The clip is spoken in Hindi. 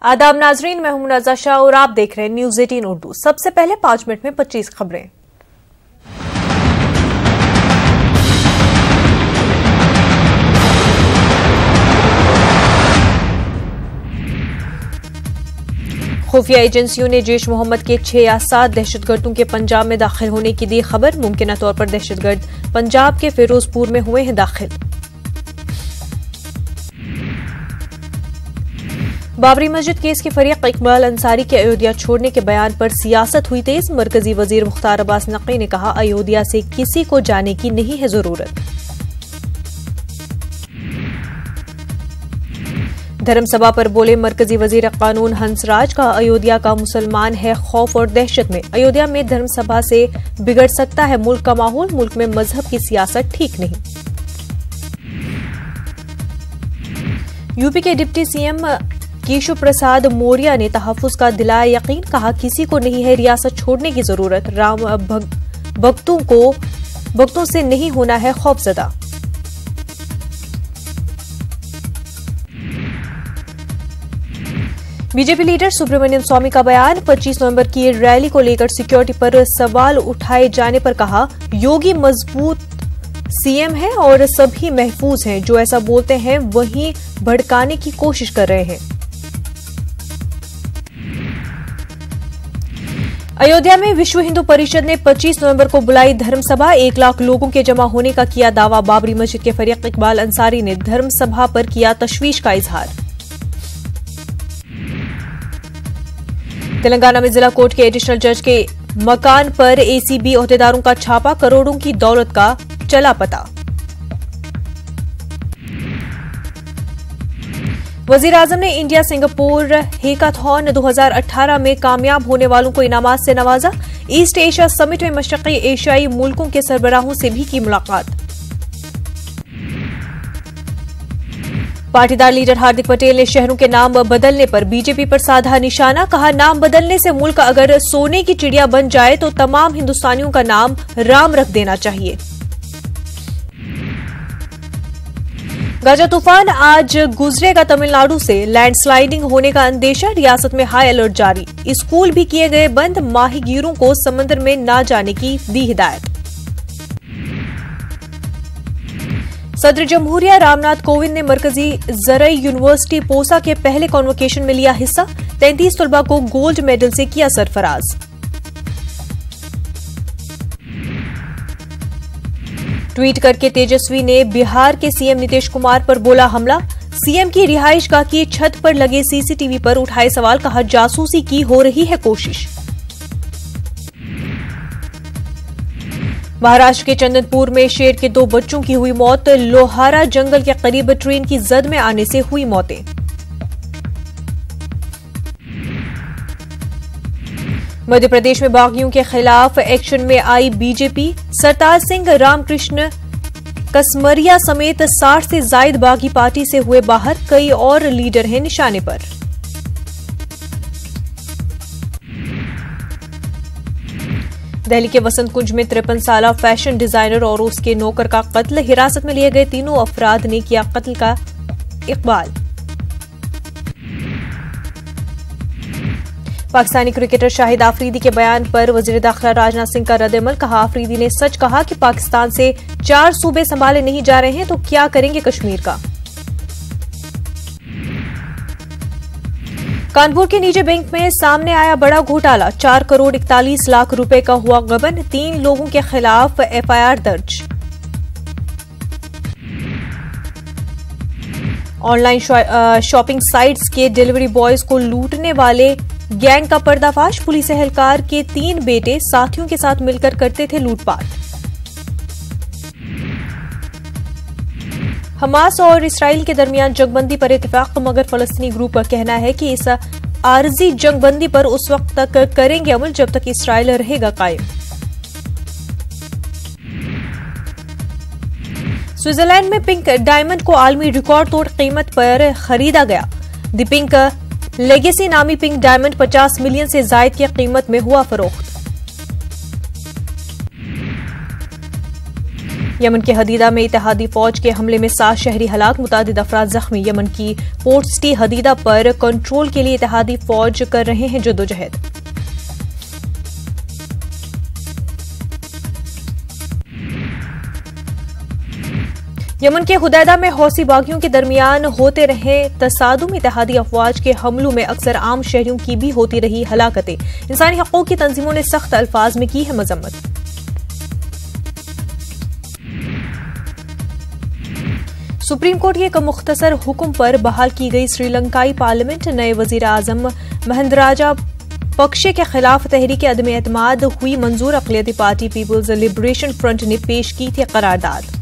आदाब नाजरीन, मैं हूं मुनाज़ा शाह और आप देख रहे हैं न्यूज़ 18 उर्दू। सबसे पहले 5 मिनट में 25 खबरें। खुफिया एजेंसियों ने जैश मोहम्मद के 6 या 7 दहशतगर्दों के पंजाब में दाखिल होने की दी खबर। मुमकिना तौर पर दहशतगर्द पंजाब के फिरोजपुर में हुए हैं दाखिल। बाबरी मस्जिद केस के फरीक इकबाल अंसारी के अयोध्या छोड़ने के बयान पर सियासत हुई तेज। मरकजी वजीर मुख्तार अब्बास नकवी ने कहा, अयोध्या से किसी को जाने की नहीं है जरूरत। धर्मसभा पर बोले मरकजी वजीर कानून हंसराज का, अयोध्या का मुसलमान है खौफ और दहशत में। अयोध्या में धर्मसभा से बिगड़ सकता है मुल्क का माहौल। मुल्क में मजहब की सियासत ठीक नहीं। यूपी के डिप्टी सीएम केशव प्रसाद मौर्य ने तहफ्फुज का दिलाया यकीन। कहा, किसी को नहीं है रियासत छोड़ने की जरूरत। राम भक्तों से नहीं होना है खौफजदा। बीजेपी लीडर सुब्रमण्यम स्वामी का बयान। 25 नवंबर की रैली को लेकर सिक्योरिटी पर सवाल उठाए जाने पर कहा, योगी मजबूत सीएम है और सभी महफूज हैं। जो ऐसा बोलते हैं वही भड़काने की कोशिश कर रहे हैं। अयोध्या में विश्व हिंदू परिषद ने 25 नवंबर को बुलाई धर्मसभा। 1 लाख लोगों के जमा होने का किया दावा। बाबरी मस्जिद के फरीक इकबाल अंसारी ने धर्मसभा पर किया तशवीश का इजहार। तेलंगाना में जिला कोर्ट के एडिशनल जज के मकान पर एसीबी ओहदेदारों का छापा। करोड़ों की दौलत का चला पता। वजीर आजम ने इंडिया सिंगापुर हैकाथॉन 2018 में कामयाब होने वालों को इनामात से नवाजा। ईस्ट एशिया समिट में मशरकी एशियाई मुल्कों के सरबराहों से भी की मुलाकात। पाटीदार लीडर हार्दिक पटेल ने शहरों के नाम बदलने पर बीजेपी पर साधा निशाना। कहा, नाम बदलने से मुल्क अगर सोने की चिड़िया बन जाए तो तमाम हिंदुस्तानियों का नाम राम रख देना चाहिए। गाजा तूफान आज गुजरेगा तमिलनाडु से। लैंडस्लाइडिंग होने का अंदेशा। रियासत में हाई अलर्ट जारी। स्कूल भी किए गए बंद। माहीगीरों को समंदर में न जाने की दी हिदायत। सदर जमहूरिया रामनाथ कोविंद ने मरकजी ज़रई यूनिवर्सिटी पोसा के पहले कॉन्वोकेशन में लिया हिस्सा। 33 तलबा को गोल्ड मेडल से किया सरफराज। ट्वीट करके तेजस्वी ने बिहार के सीएम नीतीश कुमार पर बोला हमला। सीएम की रिहाइशगाह की छत पर लगे सीसीटीवी पर उठाए सवाल। कहा, जासूसी की हो रही है कोशिश। महाराष्ट्र के चंदनपुर में शेर के 2 बच्चों की हुई मौत। लोहारा जंगल के करीब ट्रेन की जद में आने से हुई मौतें। मध्य प्रदेश में बागियों के खिलाफ एक्शन में आई बीजेपी। सरताज सिंह रामकृष्ण कसमरिया समेत 60 से जायद बागी पार्टी से हुए बाहर। कई और लीडर हैं निशाने पर। दिल्ली के वसंत कुंज में 53 साला फैशन डिजाइनर और उसके नौकर का कत्ल। हिरासत में लिए गए तीनों अफराद ने किया कत्ल का इकबाल। पाकिस्तानी क्रिकेटर शाहिद आफरीदी के बयान पर वजीर दाखिला राजनाथ सिंह का रद्द-ए-अमल। कहा, आफरीदी ने सच कहा कि पाकिस्तान से 4 सूबे संभाले नहीं जा रहे हैं तो क्या करेंगे कश्मीर का। कानपुर के निजी बैंक में सामने आया बड़ा घोटाला। 4 करोड़ 41 लाख रुपए का हुआ गबन। 3 लोगों के खिलाफ एफआईआर दर्ज। ऑनलाइन शॉपिंग साइट्स के डिलीवरी बॉयज को लूटने वाले गैंग का पर्दाफाश। पुलिस एहलकार के 3 बेटे साथियों के साथ मिलकर करते थे लूटपाट। हमास और इसराइल के दरमियान जंगबंदी पर इत्तेफाक, मगर फलस्तीनी ग्रुप का कहना है कि इस आरजी जंगबंदी पर उस वक्त तक करेंगे अमल जब तक इसराइल रहेगा कायम। स्विट्जरलैंड में पिंक डायमंड को आलमी रिकॉर्ड तोड़ कीमत पर खरीदा गया। द पिंक लेगेसी नामी पिंक डायमंड 50 मिलियन से जायद की कीमत में हुआ फरोख्त। यमन के हदीदा में इत्तेहादी फौज के हमले में 7 शहरी हलाक, मुतादिद अफराद जख्मी। यमन की पोर्ट सिटी हदीदा पर कंट्रोल के लिए इत्तेहादी फौज कर रहे हैं जद्दोजहद। यमन के हुदैदा में हौसी बागियों के दरमियान होते रहे तसादुम, इत्तेहादी अफवाज के हमलों में अक्सर आम शहरियों की भी होती रही हलाकतें। इंसानी हकूक की तंजीमों ने सख्त अल्फाज में की है मजम्मत। सुप्रीम कोर्ट के एक मुख्तसर हुक्म पर बहाल की गई श्रीलंकाई पार्लियामेंट। नए वजीर आजम महिंद्राजा पक्षे के खिलाफ तहरीक अदम एतमाद हुई मंजूर। अक़लियती पार्टी पीपुल्स लिबरेशन फ्रंट ने पेश की थी करारदाद।